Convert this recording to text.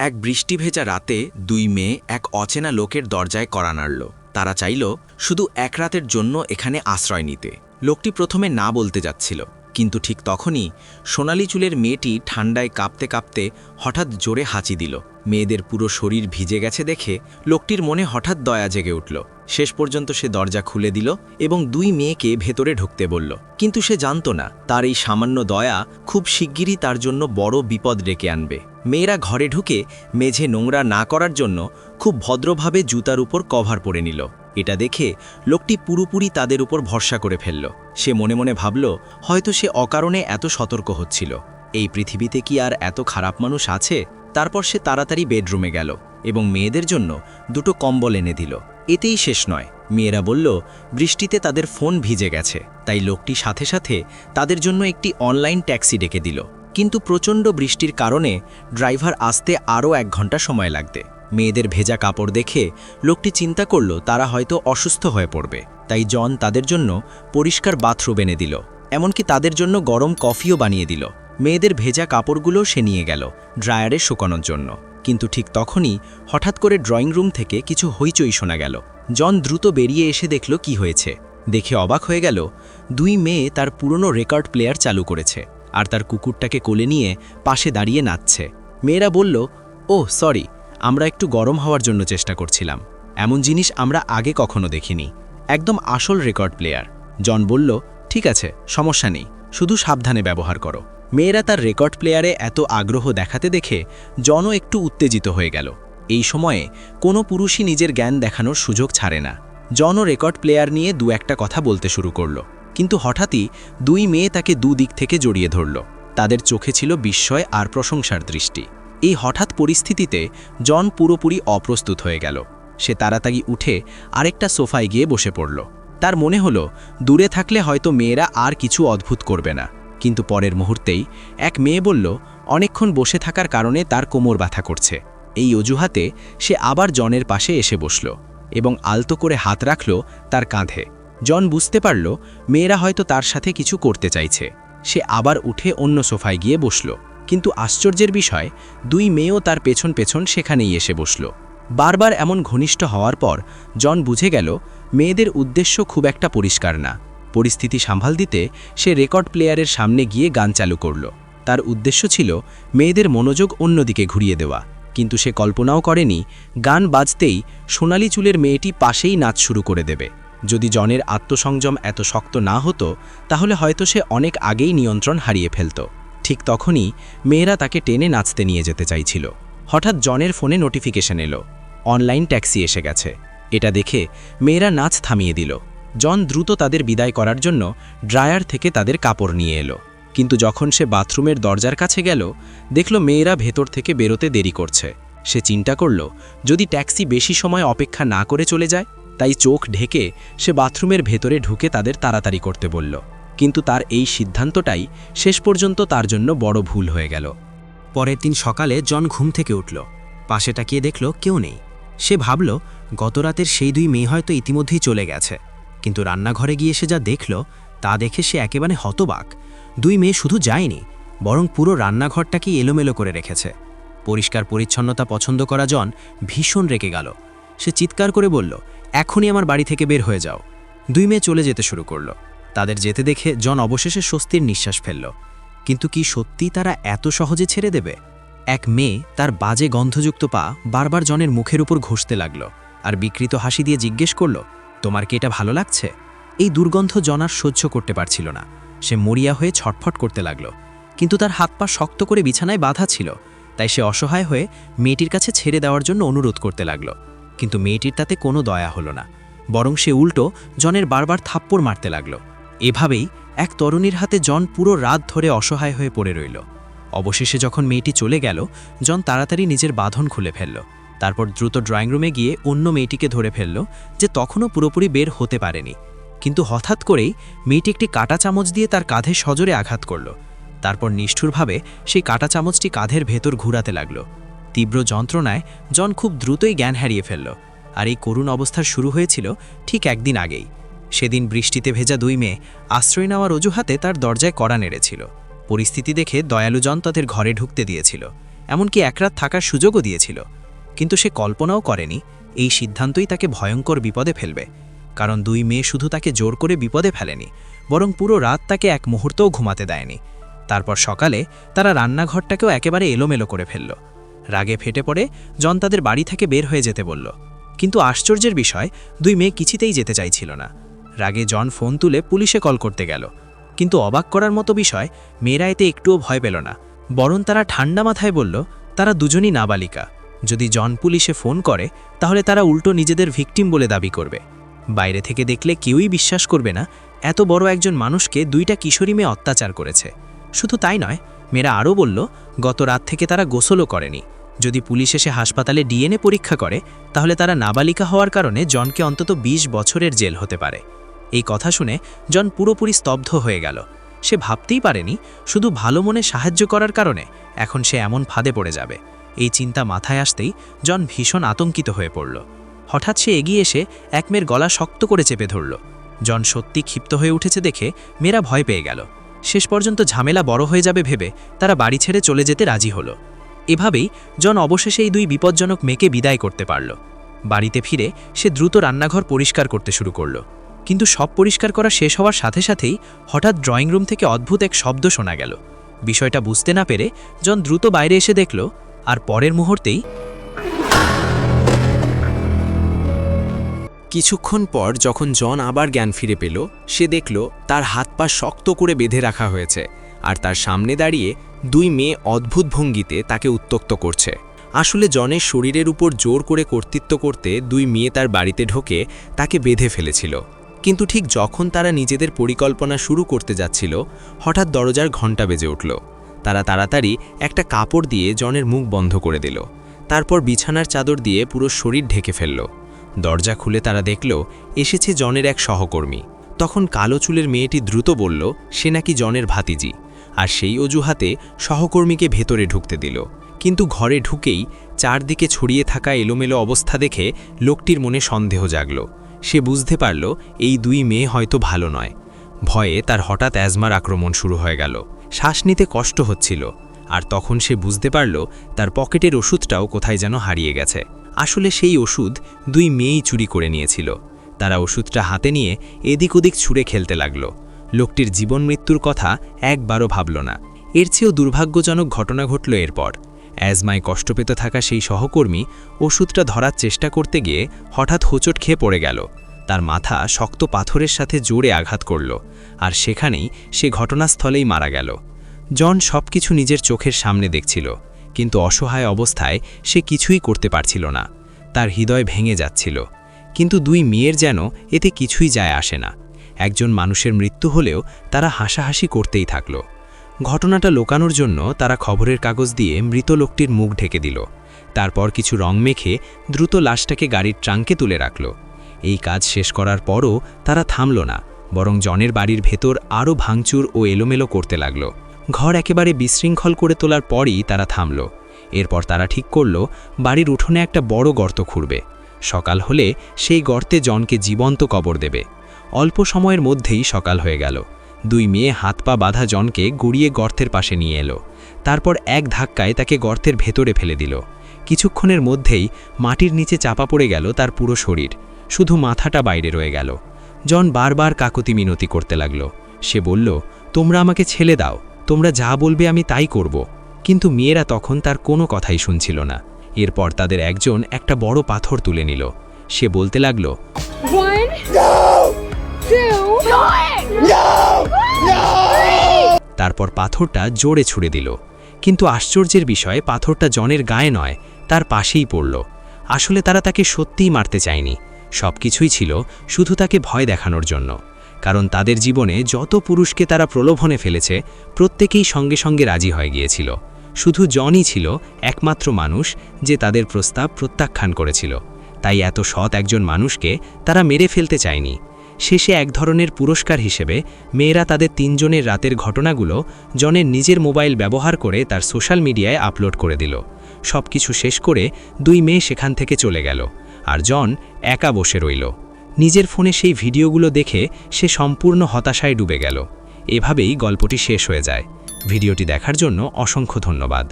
এক বৃষ্টি ভেজা রাতে দুই মেয়ে এক অচেনা লোকের দরজায় কড়া নাড়ল। তারা চাইল শুধু এক রাতের জন্য এখানে আশ্রয় নিতে। লোকটি প্রথমে না বলতে যাচ্ছিল, কিন্তু ঠিক তখনই সোনালি চুলের মেয়েটি ঠান্ডায় কাঁপতে কাঁপতে হঠাৎ জোরে হাঁচি দিল। মেয়েদের পুরো শরীর ভিজে গেছে দেখে লোকটির মনে হঠাৎ দয়া জেগে উঠল। শেষ পর্যন্ত সে দরজা খুলে দিল এবং দুই মেয়েকে ভেতরে ঢুকতে বলল। কিন্তু সে জানত না তার এই সামান্য দয়া খুব শিগগিরই তার জন্য বড় বিপদ ডেকে আনবে। মেয়েরা ঘরে ঢুকে মেঝে নোংরা না করার জন্য খুব ভদ্রভাবে জুতার উপর কভার পরে নিল। এটা দেখে লোকটি পুরোপুরি তাদের উপর ভরসা করে ফেলল। সে মনে মনে ভাবল, হয়তো সে অকারণে এত সতর্ক হচ্ছিল। এই পৃথিবীতে কি আর এত খারাপ মানুষ আছে? তারপর সে তাড়াতাড়ি বেডরুমে গেল এবং মেয়েদের জন্য দুটো কম্বল এনে দিল। এতেই শেষ নয়, মেয়েরা বলল বৃষ্টিতে তাদের ফোন ভিজে গেছে, তাই লোকটি সাথে সাথে তাদের জন্য একটি অনলাইন ট্যাক্সি ডেকে দিল। কিন্তু প্রচণ্ড বৃষ্টির কারণে ড্রাইভার আসতে আরও 1 ঘন্টা সময় লাগবে। মেয়েদের ভেজা কাপড় দেখে লোকটি চিন্তা করল তারা হয়তো অসুস্থ হয়ে পড়বে, তাই জন তাদের জন্য পরিষ্কার বাথরুম এনে দিল, এমনকি তাদের জন্য গরম কফিও বানিয়ে দিল। মেয়েদের ভেজা কাপড়গুলো সে নিয়ে গেল ড্রায়ারে শুকানোর জন্য। কিন্তু ঠিক তখনই হঠাৎ করে ড্রয়িং রুম থেকে কিছু হইচই শোনা গেল। জন দ্রুত বেরিয়ে এসে দেখল কি হয়েছে। দেখে অবাক হয়ে গেল, দুই মেয়ে তার পুরনো রেকর্ড প্লেয়ার চালু করেছে আর তার কুকুরটাকে কোলে নিয়ে পাশে দাঁড়িয়ে নাচছে। মেয়েরা বলল, ওহ সরি, আমরা একটু গরম হওয়ার জন্য চেষ্টা করছিলাম। এমন জিনিস আমরা আগে কখনো দেখিনি, একদম আসল রেকর্ড প্লেয়ার। জন বলল, ঠিক আছে, সমস্যা নেই, শুধু সাবধানে ব্যবহার করো। মেয়েরা তার রেকর্ড প্লেয়ারে এত আগ্রহ দেখাতে দেখে জনও একটু উত্তেজিত হয়ে গেল। এই সময়ে কোনো পুরুষই নিজের জ্ঞান দেখানোর সুযোগ ছাড়ে না। জনও রেকর্ড প্লেয়ার নিয়ে দু একটা কথা বলতে শুরু করল, কিন্তু হঠাৎই দুই মেয়ে তাকে দুদিক থেকে জড়িয়ে ধরল। তাদের চোখে ছিল বিস্ময় আর প্রশংসার দৃষ্টি। এই হঠাৎ পরিস্থিতিতে জন পুরোপুরি অপ্রস্তুত হয়ে গেল। সে তাড়াতাড়ি উঠে আরেকটা সোফায় গিয়ে বসে পড়ল। তার মনে হলো দূরে থাকলে হয়তো মেয়েরা আর কিছু অদ্ভুত করবে না। কিন্তু পরের মুহূর্তেই এক মেয়ে বলল অনেকক্ষণ বসে থাকার কারণে তার কোমর ব্যথা করছে। এই অজুহাতে সে আবার জনের পাশে এসে বসল এবং আলতো করে হাত রাখল তার কাঁধে। জন বুঝতে পারল মেয়েরা হয়তো তার সাথে কিছু করতে চাইছে। সে আবার উঠে অন্য সোফায় গিয়ে বসল, কিন্তু আশ্চর্যের বিষয় দুই মেয়েও তার পেছন পেছন সেখানেই এসে বসল। বারবার এমন ঘনিষ্ঠ হওয়ার পর জন বুঝে গেল মেয়েদের উদ্দেশ্য খুব একটা পরিষ্কার না। পরিস্থিতি সামাল দিতে সে রেকর্ড প্লেয়ারের সামনে গিয়ে গান চালু করল। তার উদ্দেশ্য ছিল মেয়েদের মনোযোগ অন্যদিকে ঘুরিয়ে দেওয়া, কিন্তু সে কল্পনাও করেনি গান বাজতেই সোনালি চুলের মেয়েটি পাশেই নাচ শুরু করে দেবে। যদি জনের আত্মসংযম এত শক্ত না হতো তাহলে হয়তো সে অনেক আগেই নিয়ন্ত্রণ হারিয়ে ফেলত। ঠিক তখনই মেয়েরা তাকে টেনে নাচতে নিয়ে যেতে চাইছিল। হঠাৎ জনের ফোনে নোটিফিকেশন এলো, অনলাইন ট্যাক্সি এসে গেছে। এটা দেখে মেয়েরা নাচ থামিয়ে দিল। জন দ্রুত তাদের বিদায় করার জন্য ড্রায়ার থেকে তাদের কাপড় নিয়ে এলো। কিন্তু যখন সে বাথরুমের দরজার কাছে গেল, দেখল মেয়েরা ভেতর থেকে বেরোতে দেরি করছে। সে চিন্তা করল যদি ট্যাক্সি বেশি সময় অপেক্ষা না করে চলে যায়, তাই চোখ ঢেকে সে বাথরুমের ভেতরে ঢুকে তাদের তাড়াতাড়ি করতে বলল। কিন্তু তার এই সিদ্ধান্তটাই শেষ পর্যন্ত তার জন্য বড় ভুল হয়ে গেল। পরের দিন সকালে জন ঘুম থেকে উঠল, পাশে তাকিয়ে দেখল কেউ নেই। সে ভাবল গতরাতের সেই দুই মেয়ে হয়তো ইতিমধ্যেই চলে গেছে। কিন্তু রান্নাঘরে গিয়ে সে যা দেখল তা দেখে সে একেবারে হতবাক। দুই মেয়ে শুধু যায়নি, বরং পুরো রান্নাঘরটাকেই এলোমেলো করে রেখেছে। পরিষ্কার পরিচ্ছন্নতা পছন্দ করা জন ভীষণ রেগে গেল। সে চিৎকার করে বলল, এখনই আমার বাড়ি থেকে বের হয়ে যাও। দুই মেয়ে চলে যেতে শুরু করল। তাদের যেতে দেখে জন অবশেষে স্বস্তির নিঃশ্বাস ফেলল। কিন্তু কি সত্যি তারা এত সহজে ছেড়ে দেবে? এক মেয়ে তার বাজে গন্ধযুক্ত পা বারবার জনের মুখের উপর ঘষতে লাগল আর বিকৃত হাসি দিয়ে জিজ্ঞেস করল, তোমার কি এটা ভালো লাগছে? এই দুর্গন্ধ জন আর সহ্য করতে পারছিল না। সে মরিয়া হয়ে ছটফট করতে লাগল, কিন্তু তার হাত পা শক্ত করে বিছানায় বাঁধা ছিল। তাই সে অসহায় হয়ে মেয়েটির কাছে ছেড়ে দেওয়ার জন্য অনুরোধ করতে লাগল। কিন্তু মেয়েটির তাতে কোনো দয়া হলো না, বরং সে উল্টো জনের বারবার থাপ্পড় মারতে লাগল। এভাবেই এক তরুণীর হাতে জন পুরো রাত ধরে অসহায় হয়ে পড়ে রইল। অবশেষে যখন মেয়েটি চলে গেল, জন তাড়াতাড়ি নিজের বাঁধন খুলে ফেলল। তারপর দ্রুত ড্রয়িং রুমে গিয়ে অন্য মেয়েটিকে ধরে ফেলল, যে তখনও পুরোপুরি বের হতে পারেনি। কিন্তু হঠাৎ করেই মেয়েটি একটি কাঁটা চামচ দিয়ে তার কাঁধে সজোরে আঘাত করল। তারপর নিষ্ঠুরভাবে সেই কাঁটা চামচটি কাঁধের ভেতর ঘুরাতে লাগল। তীব্র যন্ত্রণায় জন খুব দ্রুতই জ্ঞান হারিয়ে ফেলল। আর এই করুণ অবস্থার শুরু হয়েছিল ঠিক একদিন আগেই। সেদিন বৃষ্টিতে ভেজা দুই মেয়ে আশ্রয় নেওয়ার অজুহাতে তার দরজায় কড়া নেড়েছিল। পরিস্থিতি দেখে দয়ালু জন তাদের ঘরে ঢুকতে দিয়েছিল। এমনকি এক রাত থাকার সুযোগও দিয়েছিল। কিন্তু সে কল্পনাও করেনি এই সিদ্ধান্তই তাকে ভয়ঙ্কর বিপদে ফেলবে, কারণ দুই মেয়ে শুধু তাকে জোর করে বিপদে ফেলেনি, বরং পুরো রাত তাকে এক মুহূর্তও ঘুমাতে দেয়নি। তারপর সকালে তারা রান্নাঘরটাকেও একেবারে এলোমেলো করে ফেলল। রাগে ফেটে পড়ে জন তাদের বাড়ি থেকে বের হয়ে যেতে বলল, কিন্তু আশ্চর্যের বিষয় দুই মেয়ে কিছুতেই যেতে চাইছিল না। রাগে জন ফোন তুলে পুলিশে কল করতে গেল, কিন্তু অবাক করার মতো বিষয়, মেয়েরা এতে একটুও ভয় পেল না, বরং তারা ঠান্ডা মাথায় বলল তারা দুজনই নাবালিকা। যদি জন পুলিশে ফোন করে তাহলে তারা উল্টো নিজেদের ভিকটিম বলে দাবি করবে। বাইরে থেকে দেখলে কেউই বিশ্বাস করবে না এত বড় একজন মানুষকে দুইটা কিশোরী মেয়ে অত্যাচার করেছে। শুধু তাই নয়, মেয়েরা আরও বলল গত রাত থেকে তারা গোসলও করেনি। যদি পুলিশ এসে হাসপাতালে ডিএনএ পরীক্ষা করে তাহলে তারা নাবালিকা হওয়ার কারণে জনকে অন্তত 20 বছরের জেল হতে পারে। এই কথা শুনে জন পুরোপুরি স্তব্ধ হয়ে গেল। সে ভাবতেই পারেনি শুধু ভালো মনে সাহায্য করার কারণে এখন সে এমন ফাঁদে পড়ে যাবে। এই চিন্তা মাথায় আসতেই জন ভীষণ আতঙ্কিত হয়ে পড়ল। হঠাৎ সে এগিয়ে এসে এক মেয়ের গলা শক্ত করে চেপে ধরল। জন সত্যি ক্ষিপ্ত হয়ে উঠেছে দেখে মেয়েরা ভয় পেয়ে গেল। শেষ পর্যন্ত ঝামেলা বড় হয়ে যাবে ভেবে তারা বাড়ি ছেড়ে চলে যেতে রাজি হলো। এভাবেই জন অবশেষে এই দুই বিপজ্জনক মেয়েকে বিদায় করতে পারল। বাড়িতে ফিরে সে দ্রুত রান্নাঘর পরিষ্কার করতে শুরু করল, কিন্তু সব পরিষ্কার করা শেষ হওয়ার সাথে সাথেই হঠাৎ ড্রয়িং রুম থেকে অদ্ভুত এক শব্দ শোনা গেল। বিষয়টা বুঝতে না পেরে জন দ্রুত বাইরে এসে দেখল, আর পরের মুহূর্তেই কিছুক্ষণ পর যখন জন আবার জ্ঞান ফিরে পেল, সে দেখল তার হাত পা শক্ত করে বেঁধে রাখা হয়েছে, আর তার সামনে দাঁড়িয়ে দুই মেয়ে অদ্ভুত ভঙ্গিতে তাকে উত্ত্যক্ত করছে। আসলে জনের শরীরের উপর জোর করে কর্তৃত্ব করতে দুই মেয়ে তার বাড়িতে ঢোকে তাকে বেঁধে ফেলেছিল। কিন্তু ঠিক যখন তারা নিজেদের পরিকল্পনা শুরু করতে যাচ্ছিল, হঠাৎ দরজার ঘণ্টা বেজে উঠল। তারা তাড়াতাড়ি একটা কাপড় দিয়ে জনের মুখ বন্ধ করে দিল, তারপর বিছানার চাদর দিয়ে পুরো শরীর ঢেকে ফেলল। দরজা খুলে তারা দেখল এসেছে জনের এক সহকর্মী। তখন কালো চুলের মেয়েটি দ্রুত বলল সে নাকি জনের ভাতিজি, আর সেই অজুহাতে সহকর্মীকে ভেতরে ঢুকতে দিল। কিন্তু ঘরে ঢুকেই চারদিকে ছড়িয়ে থাকা এলোমেলো অবস্থা দেখে লোকটির মনে সন্দেহ জাগল। সে বুঝতে পারল এই দুই মেয়ে হয়তো ভালো নয়। ভয়ে তার হঠাৎ অ্যাজমার আক্রমণ শুরু হয়ে গেল। শ্বাস নিতে কষ্ট হচ্ছিল, আর তখন সে বুঝতে পারল তার পকেটের ওষুধটাও কোথায় যেন হারিয়ে গেছে। আসলে সেই ওষুধ দুই মেয়েই চুরি করে নিয়েছিল। তারা ওষুধটা হাতে নিয়ে এদিক ওদিক ছুঁড়ে খেলতে লাগল। লোকটির জীবন মৃত্যুর কথা একবারও ভাবল না। এর চেয়েও দুর্ভাগ্যজনক ঘটনা ঘটল এরপর। অ্যাজমায় কষ্ট পেতে থাকা সেই সহকর্মী ওষুধটা ধরার চেষ্টা করতে গিয়ে হঠাৎ হোঁচট খেয়ে পড়ে গেল। তার মাথা শক্ত পাথরের সাথে জোরে আঘাত করল, আর সেখানেই সে ঘটনাস্থলেই মারা গেল। জন সবকিছু নিজের চোখের সামনে দেখছিল, কিন্তু অসহায় অবস্থায় সে কিছুই করতে পারছিল না। তার হৃদয় ভেঙে যাচ্ছিল, কিন্তু দুই মেয়ের যেন এতে কিছুই যায় আসে না। একজন মানুষের মৃত্যু হলেও তারা হাসাহাসি করতেই থাকল। ঘটনাটা লোকানোর জন্য তারা খবরের কাগজ দিয়ে মৃত লোকটির মুখ ঢেকে দিল। তারপর কিছু রং মেখে দ্রুত লাশটাকে গাড়ির ট্রাঙ্কে তুলে রাখল। এই কাজ শেষ করার পরও তারা থামল না, বরং জনের বাড়ির ভেতর আরও ভাঙচুর ও এলোমেলো করতে লাগল। ঘর একেবারে বিশৃঙ্খল করে তোলার পরই তারা থামল। এরপর তারা ঠিক করল বাড়ির উঠোনে একটা বড় গর্ত খুঁড়বে। সকাল হলে সেই গর্তে জনকে জীবন্ত কবর দেবে। অল্প সময়ের মধ্যেই সকাল হয়ে গেল। দুই মেয়ে হাত পা বাঁধা জনকে গুড়িয়ে গর্তের পাশে নিয়ে এলো। তারপর এক ধাক্কায় তাকে গর্তের ভেতরে ফেলে দিল। কিছুক্ষণের মধ্যেই মাটির নিচে চাপা পড়ে গেল তার পুরো শরীর, শুধু মাথাটা বাইরে রয়ে গেল। জন বারবার কাকুতি মিনতি করতে লাগল। সে বলল, তোমরা আমাকে ছেড়ে দাও, তোমরা যা বলবে আমি তাই করব। কিন্তু মেয়েরা তখন তার কোনো কথাই শুনছিল না। এরপর তাদের একজন একটা বড় পাথর তুলে নিল। সে বলতে লাগল, তারপর পাথরটা জোরে ছুঁড়ে দিল। কিন্তু আশ্চর্যের বিষয়, পাথরটা জনের গায়ে নয়, তার পাশেই পড়ল। আসলে তারা তাকে সত্যিই মারতে চায়নি। সবকিছুই ছিল শুধু তাকে ভয় দেখানোর জন্য। কারণ তাদের জীবনে যত পুরুষকে তারা প্রলোভনে ফেলেছে, প্রত্যেকেই সঙ্গে সঙ্গে রাজি হয়ে গিয়েছিল। শুধু জনই ছিল একমাত্র মানুষ যে তাদের প্রস্তাব প্রত্যাখ্যান করেছিল। তাই এত সৎ একজন মানুষকে তারা মেরে ফেলতে চায়নি। শেষে এক ধরনের পুরস্কার হিসেবে মেয়েরা তাদের তিনজনের রাতের ঘটনাগুলো জনের নিজের মোবাইল ব্যবহার করে তার সোশ্যাল মিডিয়ায় আপলোড করে দিল। সবকিছু শেষ করে দুই মেয়ে সেখান থেকে চলে গেল, আর জন একা বসে রইল। নিজের ফোনে সেই ভিডিওগুলো দেখে সে সম্পূর্ণ হতাশায় ডুবে গেল। এভাবেই গল্পটি শেষ হয়ে যায়। ভিডিওটি দেখার জন্য অসংখ্য ধন্যবাদ।